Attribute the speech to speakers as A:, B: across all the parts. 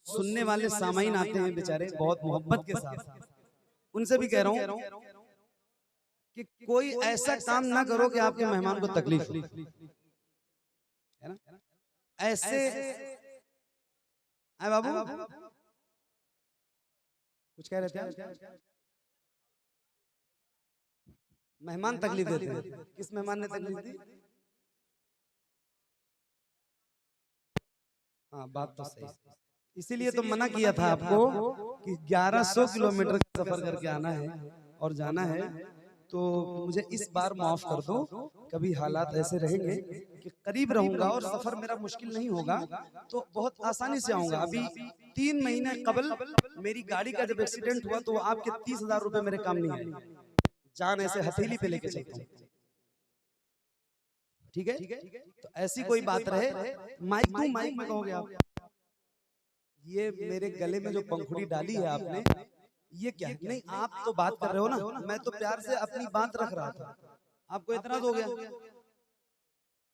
A: सुनने वाले सामाइन आते हैं बेचारे बहुत मोहब्बत के साथ, उनसे भी कह रहा हूँ कि कोई ऐसा काम ना करो कि आपके मेहमान को तकलीफ हो, है ना? ऐसे आए बाबू कुछ कह रहे थे? मेहमान तकलीफ देते हैं। किस मेहमान ने तकलीफ दी? हाँ, बात तो सही। इसीलिए तो मना किया था आपको कि 1100 किलोमीटर का सफर करके आना है और जाना है, तो मुझे इस बार माफ कर दो। कभी हालात ऐसे रहेंगे कि करीब रहूंगा और सफर मेरा मुश्किल नहीं होगा तो बहुत आसानी से आऊंगा। अभी 3 महीने कबल मेरी गाड़ी का जब एक्सीडेंट हुआ तो आपके 30,000 रुपए मेरे काम नहीं आए। जान ऐसे हथेली पे लेके चलता हूँ, ठीक है? तो ऐसी कोई बात रहे, माइक दूं, माइक में कहोगे आप? ये मेरे गले में जो पंखुड़ी डाली है आपने, ये क्या है? नहीं, आप तो बात कर रहे हो ना, मैं तो प्यार से अपनी बात रख रहा था। आपको इतराज हो गया?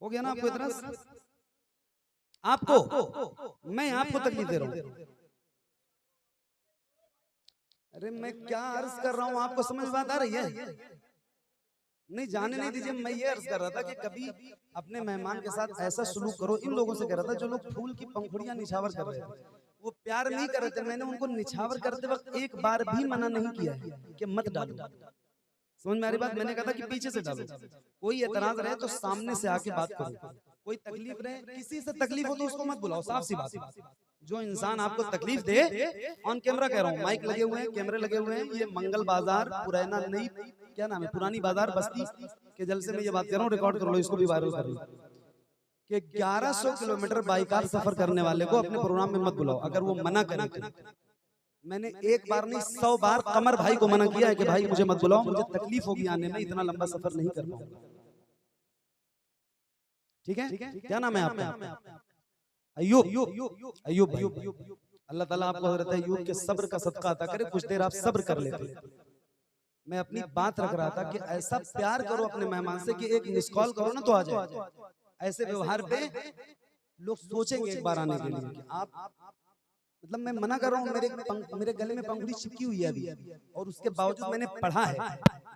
A: हो गया ना आपको इतराज? आपको मैं आपको तकलीफ दे रहा हूं? अरे मैं क्या अर्ज कर रहा हूं, आपको समझ बात आ रही है? नहीं, जाने नहीं दीजिए। मैं ये अर्ज कर रहा था कि कभी अपने मेहमान के साथ ऐसा सलूक करो। इन लोगों से कह रहा था जो लोग फूल की पंखुड़ियां निछावर कर रहे थे, वो प्यार नहीं कर रहे थे। मैंने उनको निछावर करते वक्त एक बार भी मना नहीं किया है कि मत डालो। समझ में आ रही बात? मैंने कहा था कि पीछे से डालो। कोई एतराज रहे तो सामने से आके बात करो। कोई तकलीफ रहे, किसी से तकलीफ हो तो उसको मत बुलाओ, साफ सी बात। जो इंसान आपको तकलीफ दे, ऑन कैमरा कह रहा हूँ, माइक लगे हुए हैं, कैमरे लगे हुए हैं, ये मंगल बाजार पुराना नई क्या नाम है, पुरानी बाजार बस्ती के जलसे में ये बात कर रहा हूँ। रिकॉर्ड कर लो, इसको भी वायरल कर लो कि 1100 किलोमीटर बाइकार सफर करने वाले को अपने प्रोग्राम में मत बुलाओ अगर वो मना करे। मैंने एक बार नहीं 100 बार कमर भाई को मना किया है कि भाई मुझे मत बुलाओ, मुझे तकलीफ होगी आने में, इतना लंबा सफर नहीं कर पाऊंगा। ठीक है? क्या नाम है आपका? अय्यूब। अय्यूब भाई, अल्लाह ताला आपको हजरत अय्यूब के सब्र का सदका अता करे। कुछ देर आप सब्र कर लेते। मैं अपनी बात रख रहा था कि ऐसा प्यार करो अपने मेहमान से कि एक मिस कॉल करो ना तो आ जाए। ऐसे व्यवहार पे लोग सोचेंगे एक बार आने के लिए कि आप, मतलब मैं मना कर रहा हूँ, मेरे गले में पंखुड़ी चिपकी हुई है अभी, और उसके बावजूद मैंने पढ़ा है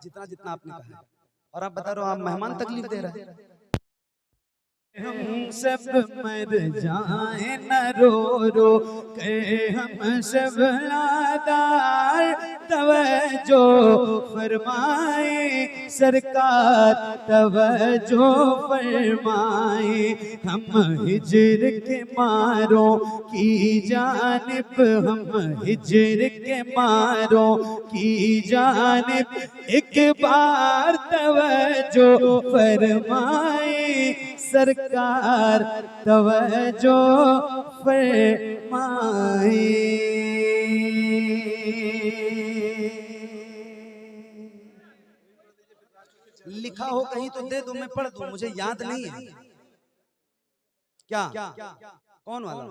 A: जितना जितना आपने कहा है, और आप बता रहे हो आप मेहमान तकलीफ दे रहा है। हम सब मर जाए न रो रो के, हम सब लादार तवज्जो फरमाए सरकार, तवज्जो फरमाए। हम हिज्र के मारों की जानिब, हम हिज्र के मारों की जानिब एक बार तवज्जो फरमाए सरकार, तवज्जो फरमाए। लिखा हो कहीं तो दे दो, मैं पढ़ दूं, मुझे याद नहीं है। क्या कौन वाला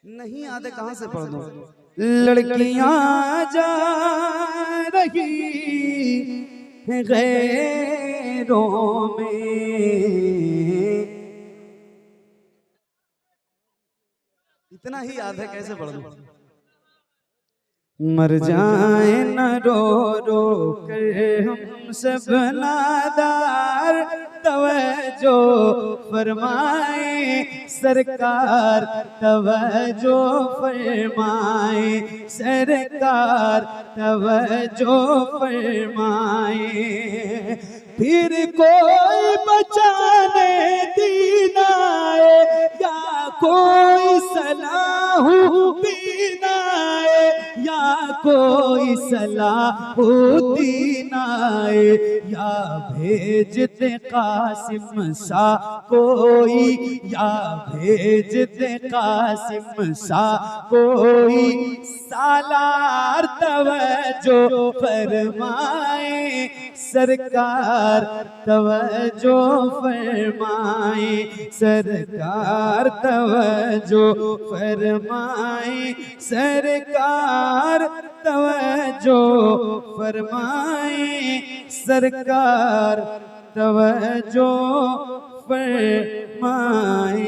A: नहीं याद है? कहां से पढ़ दूं? लड़कियां जा रही हैं गैरों में, इतना ही याद है, कैसे पढ़ दूं? मर जाए न रो रो कर हम सब नादार, तवज्जो फरमाए सरकार, तवज्जो फरमाए सरकार, तवज्जो फरमाए। फिर कोई बचाने दीन आए या कोई सलाह दीन आए, या कोई सलाहुद्दीन आए, या भेज दे कासिम सा कोई, या भेज दे कासिम सा कोई सालार, तवज्जो फरमाए सरकार, तवज्जो फरमाए सरकार, तवज्जो फरमाए सरकार, तवज्जो फरमाए सरकार, तवज्जो फरमाए।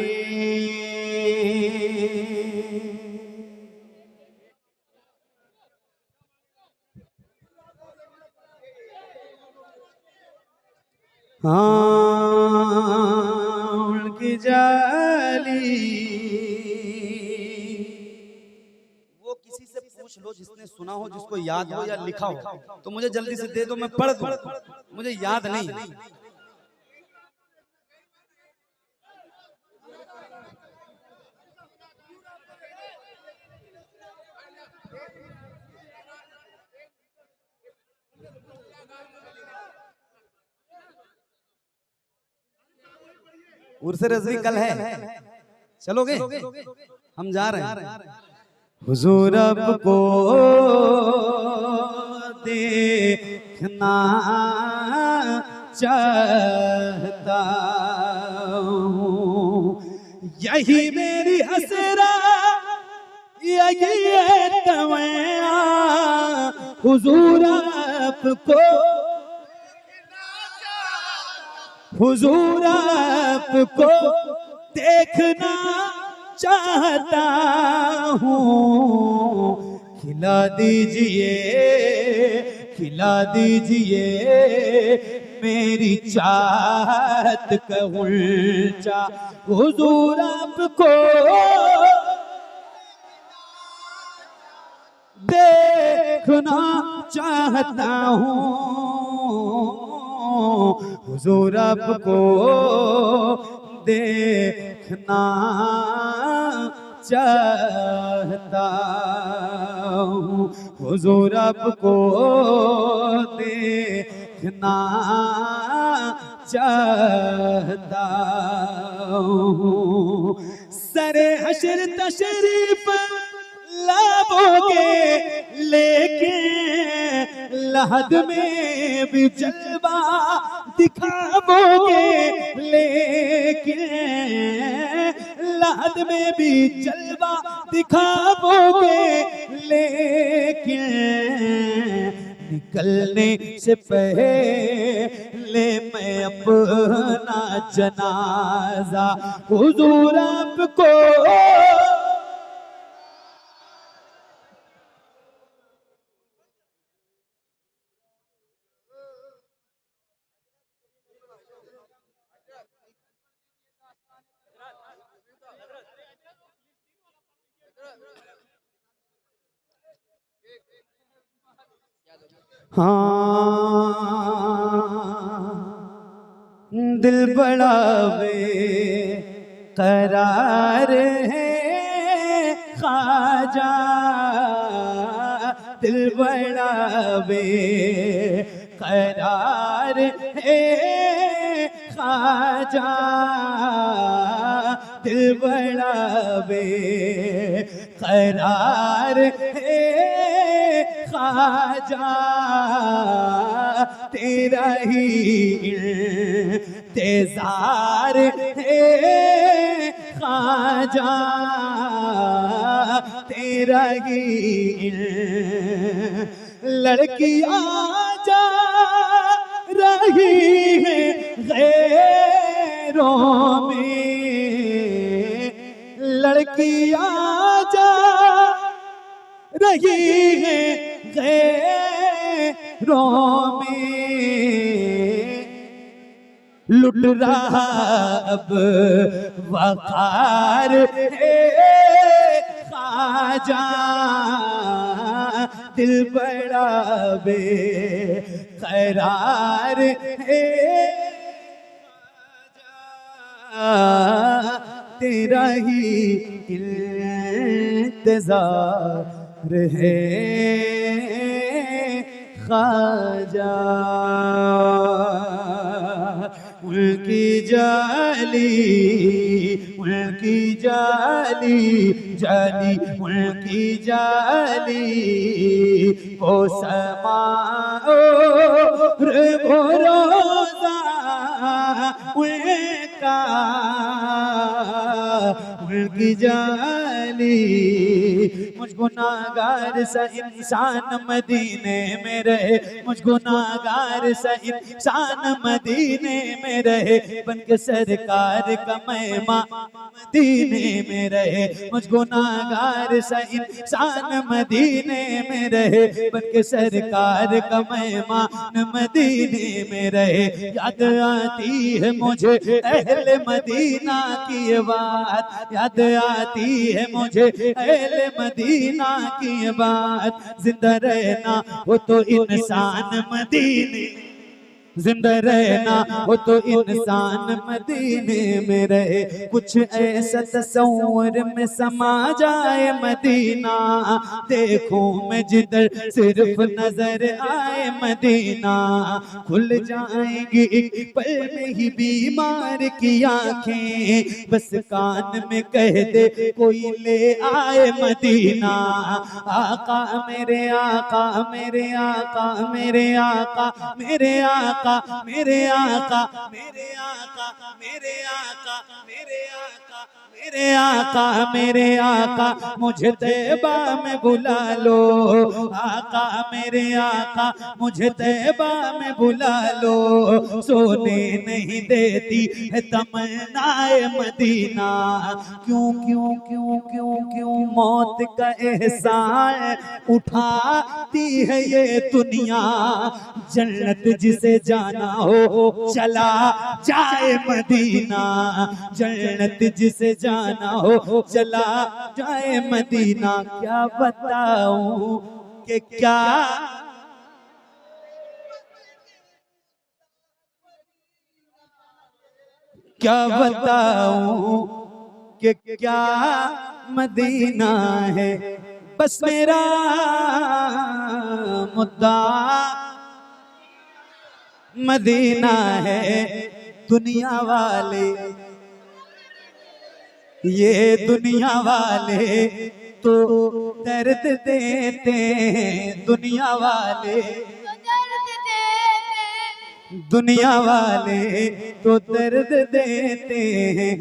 A: हाँ उनकी जाली। वो किसी से पूछ लो जिसने सुना हो, जिसको याद हो या लिखा हो, तो मुझे जल्दी से दे दो, मैं पढ़ दूं, मुझे याद नहीं। उर्स रज़वी कल है, चलोगे? हम जा रहे हैं। हुजूर आपको देखना चाहता हूँ, यही मेरी हसरत, यही है तमन्ना। हुजूर आपको, हुजूर आपको देखना चाहता हूँ, खिला दीजिए, खिला दीजिए मेरी चाहत का उल्चा। हुजूर आपको देखना चाहता हूँ, हुजूर आपको देखना चाहता हूँ, हुजूर आपको देखना चाहता हूँ। सरे हशर तशरीफ लाओगे लेके, लहद में भी जलवा दिखाओगे लेके, लहद में भी जलवा दिखाओगे लेके, निकलने से पहले मैं अपना जनाजा हुजूर आपको हाँ दिल बड़ा बेकरार है ख्वाजा, दिल बड़ा बेकरार है ख्वाजा, दिल बड़ा बेकरार है ख्वाजा, तेरा ही इंतजार है ख्वाजा, तेरा ही लड़कियां जा रही है गैरों में, लड़कियां जा रही है गैरों में, लुट रहा अब वक़ार है ख्वाजा, दिल बड़ा बेकरार है ख्वाजा, तेरा ही इंतजार है ख्वाजा। उनकी जाली, उनकी जाली, जाली उनकी जाली वो समाओ वो रोज़ा उनका, उनकी जाली
B: अली। मुझ गुनाहगार सा इंसान मदीने में रहे, मुझ गुनाहगार सा इंसान मदीने में रहे, बन के सरकार का मेहमान मदीने में रहे। मुझ गुनाहगार सा इंसान मदीने में रहे, बन के सरकार का मेहमान मदीने में रहे। याद आती है मुझे अहले मदीना की बात, याद आती है मुझे अहले मदीना की बात। जिंदा रहना हो तो इंसान मदीने, जिंदा रहना हो तो इंसान मदीने में रहे। कुछ ऐसा तस्वीर में समा जाए मदीना, देखूं मैं जिधर सिर्फ नजर आए मदीना। खुल जाएंगी एक पल में ही बीमार की आंखें, बस कान में कह दे कोई ले आए मदीना। आका मेरे आका मेरे आका मेरे आका मेरे आका मेरे आका मेरे आका मेरे आका मेरे आका मेरे आका मेरे आका मुझे तैबा में बुला लो। आका मेरे आका मुझे तैबा में बुला लो। सोने नहीं देती है तमन्नाए मदीना, क्यों क्यों क्यों क्यों क्यों मौत का एहसास उठाती है ये दुनिया। जन्नत जिसे जाना हो चला जाए मदीना, जन्नत जिसे जाना हो चला जाए मदीना। क्या बताऊं कि क्या बताऊं कि क्या मदीना है। बस मेरा मुद्दा मदीना है। दुनिया वाले ये दुनिया वाले तो दर्द देते हैं, दुनिया वाले दुनिया वाले तो दर्द देते हैं।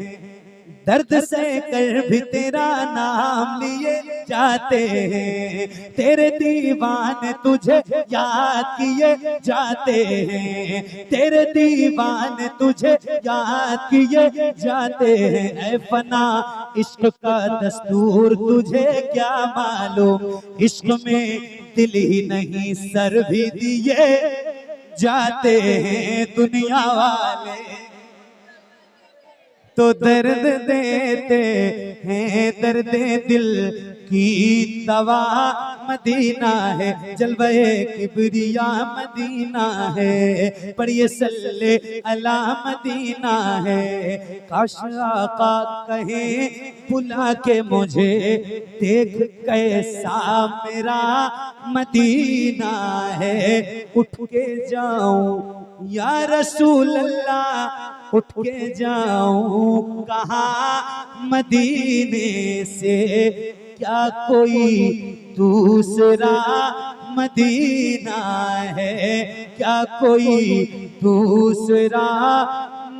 B: दर्द से कर भी तेरा नाम लिए जाते हैं, तेरे दीवाने तुझे याद किए जाते हैं, तेरे दीवाने तुझे याद किए जाते हैं। ऐ फना इश्क का दस्तूर तुझे क्या मालूम, इश्क में दिल ही नहीं सर भी दिए जाते हैं। दुनिया वाले तो दर्द देते हैं, दर्द दिल की दवा मदीना है। जलवे किबरिया मदीना है, पर ये सल्ले अला मदीना है। काश आका कहे बुला के मुझे, देख कैसा मेरा मदीना है। उठ के जाऊं या रसूल अल्लाह, उठ के जाऊं कहाँ मदीने से, क्या कोई दूसरा मदीना है, क्या कोई दूसरा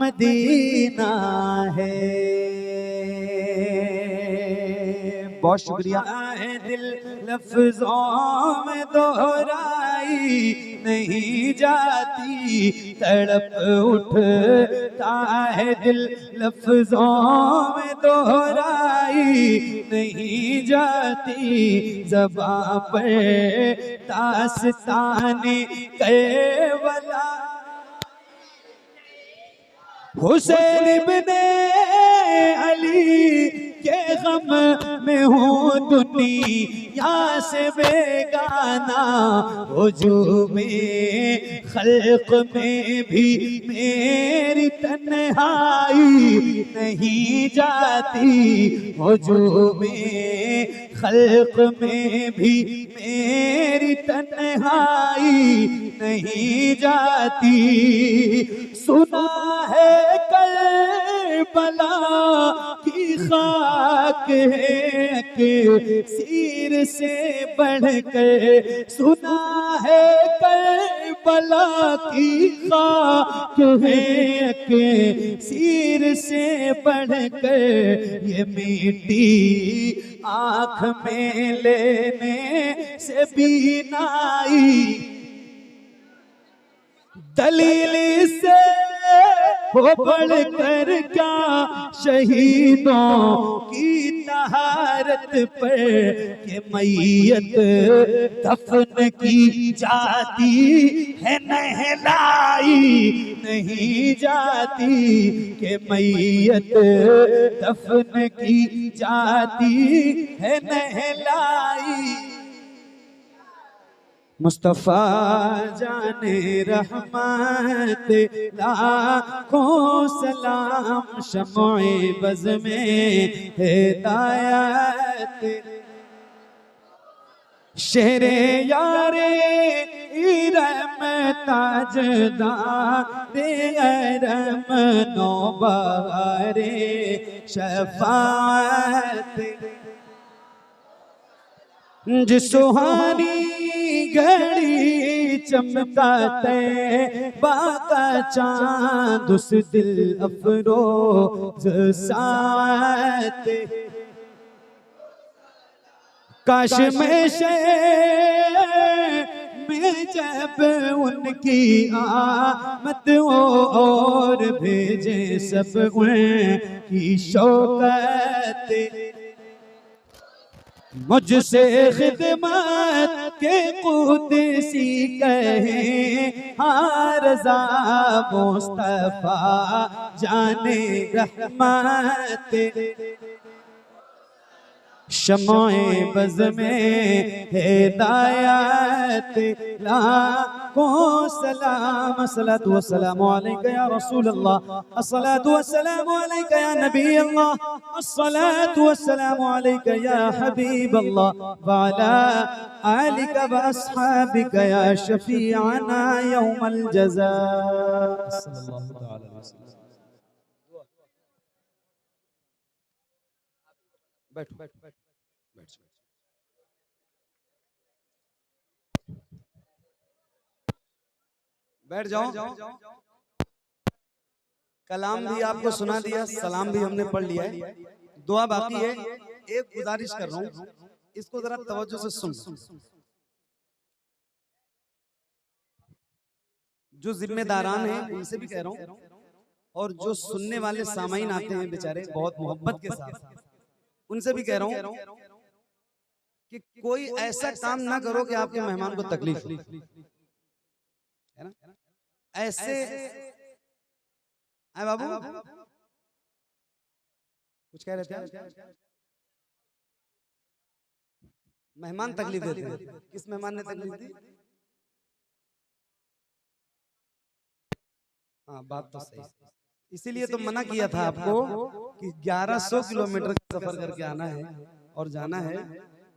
B: मदीना है। बहुत शुक्रिया है। दिल लफ्जों में दोहराई नहीं जाती, तड़प उठता है दिल लफ्जों में दोहराई नहीं जाती। ज़बां पर दास्ताने करबला हुसैन इब्ने अली के गम में हूँ दुनिया से बेगाना। हुजूम-ए खल्क में भी मेरी तन्हाई नहीं जाती, हुजूम-ए खल्क में भी मेरी तन्हाई नहीं जाती। सुना है करबला की खाक है कि सिर से बढ़कर, सुना है करबला की खाक है कि सिर से बढ़कर। ये मिट्टी आँख में लेने से बीनाई, दलील से हो बढ़कर क्या शहीदों की तहारत पर के मैयत दफन की जाती है नहलाई नहीं जाती, के मैयत दफन की जाती है नहलाई। मुस्तफा जाने रहमत लाखों सलाम, शम्ए बज़ में हिदायत, शेरे यारे इरम ताजदारे अरम नौबहारे शफाअत, जिस सुहानी घड़ी चमका तैबा का चाँद, उस दिल अफरोज साथ, काश में में जब उनकी आमद हो और भेजे सब उनकी शौकत, मुझसे खिदमत के कुदसी कहे हाँ रज़ा मुस्तफा जाने रहमत, शम्ए बज़ में हिदायत लाखों सलाम। अस्सलातु वस्सलामु अलैका या रसूल अल्लाह, अस्सलातु वस्सलामु अलैका या नबी अल्लाह, अस्सलातु वस्सलामु अलैका या हबीब अल्लाह, व अला आलिका व अस्हाबिका या शफीअना यौमल जज़ा। सल्लल्लाहु अलैहि वसल्लम। बैठो बैठो बैठो
A: बैठ जाओ। कलाम भी आपको सुना दिया, सलाम भी हमने पढ़ लिया है, दुआ बाकी है। एक गुजारिश कर रहा हूं, इसको जरा तवज्जो से सुन। जो जिम्मेदारान हैं उनसे भी कह रहा हूं, और जो सुनने वाले सामाईन आते हैं बेचारे बहुत मोहब्बत के साथ, उनसे भी कह रहा हूं कि कोई ऐसा काम ना करो कि आपके मेहमान को तकलीफ हो, है ना? ऐसे आए बाबू कुछ कह रहे थे? मेहमान तकलीफ देते हैं। किस मेहमान ने तकलीफ दी? हाँ, बात तो सही। इसीलिए तो मना किया था आपको कि 1100 किलोमीटर का सफर करके आना है और जाना है,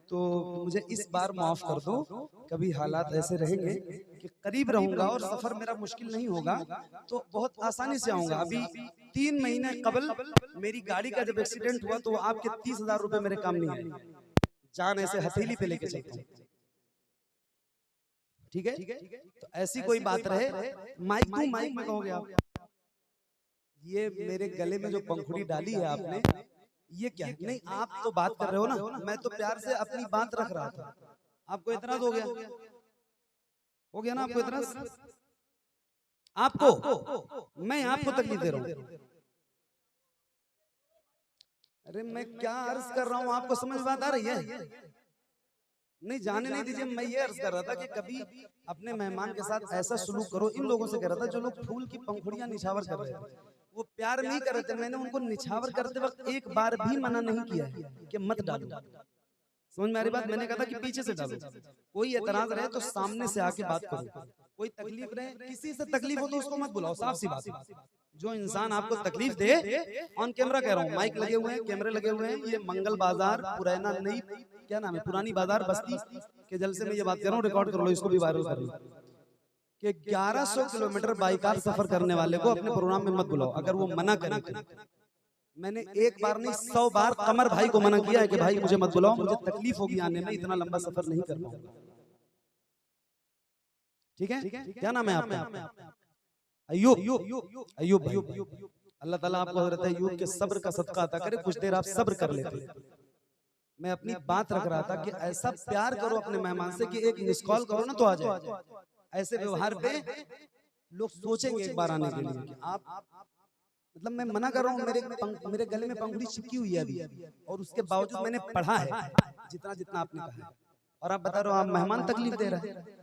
A: तो मुझे इस बार माफ कर दो। कभी हालात ऐसे रहेंगे कि करीब रहूंगा और सफर मेरा मुश्किल नहीं होगा तो बहुत आसानी से आऊंगा। अभी 3 महीने कबल मेरी गाड़ी का जब एक्सीडेंट हुआ तो आपके 30,000 रुपए मेरे काम नहीं आए, जान ऐसे हथेली पे लेके चलता हूं, ठीक है? तो ऐसी कोई बात रहे, माइक टू माइक में कहोगे आप, ये मेरे गले में जो पंखुड़ी डाली है आपने, ये क्या है? नहीं, आप तो बात कर रहे हो ना, मैं तो प्यार से अपनी बात रख रहा था। आपको इतराज हो गया ना? आपको इतराज? आपको मैं आपको तकलीफ दे रहा हूं? अरे मैं क्या अर्ज कर रहा हूं, आपको समझ बात आ रही है? नहीं, जाने नहीं दीजिए। मैं ये अर्ज कर रहा था कि कभी अपने मेहमान के साथ ऐसा सलूक करो। इन लोगों से कह रहा था जो लोग फूल की पंखुड़ियां निछावर कर रहे हैं, वो प्यार नहीं कर रहे थे। मैंने उनको निछावर करते वक्त एक बार भी मना नहीं किया है कि मत डालो। समझ में आ रही बात? मैंने कहा था कि पीछे से डालो। कोई एतराज रहे तो सामने से आके बात करो। कोई तकलीफ रहे, किसी से तकलीफ हो तो उसको मत बुलाओ, साफ सी बात। जो इंसान आपको तकलीफ दे, ऑन कैमरा कह रहा हूँ, माइक लगे हुए हैं, कैमरे लगे हुए हैं, ये मंगल बाजार पुराना नई क्या नाम है, पुरानी बाजार बस्ती के जलसे में ये बात कर रहा हूँ, रिकॉर्ड कर लो, इसको भी वायरल कर लो कि 1100 किलोमीटर बाइकार सफर करने वाले को अपने प्रोग्राम में मत बुलाओ अगर वो मना करे। मैंने एक बार नहीं 100 बार कमर भाई को मना किया है कि भाई मुझे मत बुलाओ, मुझे तकलीफ होगी आने में, इतना लंबा सफर नहीं कर पाऊंगा। ठीक है? क्या नाम है आपका? अय्यूब। अय्यूब भाई, अल्लाह ताला आपको हज़रत अय्यूब के सब्र का सदका अता करे। कुछ देर आप सब्र कर लेते, मैं अपनी बात रख रहा था कि ऐसा प्यार करो अपने मेहमान से कि एक मिस कॉल करो ना तो आ जाए। ऐसे व्यवहार पे लोग सोचेंगे एक बार आने के लिए कि आप मतलब मैं मना कर रहा हूँ, मेरे गले में पंखुड़ी चिपकी हुई है अभी, और उसके बावजूद मैंने पढ़ा है जितना जितना आपने कहा है, और आप बता रहे हो आप मेहमान तकलीफ दे रहे हैं।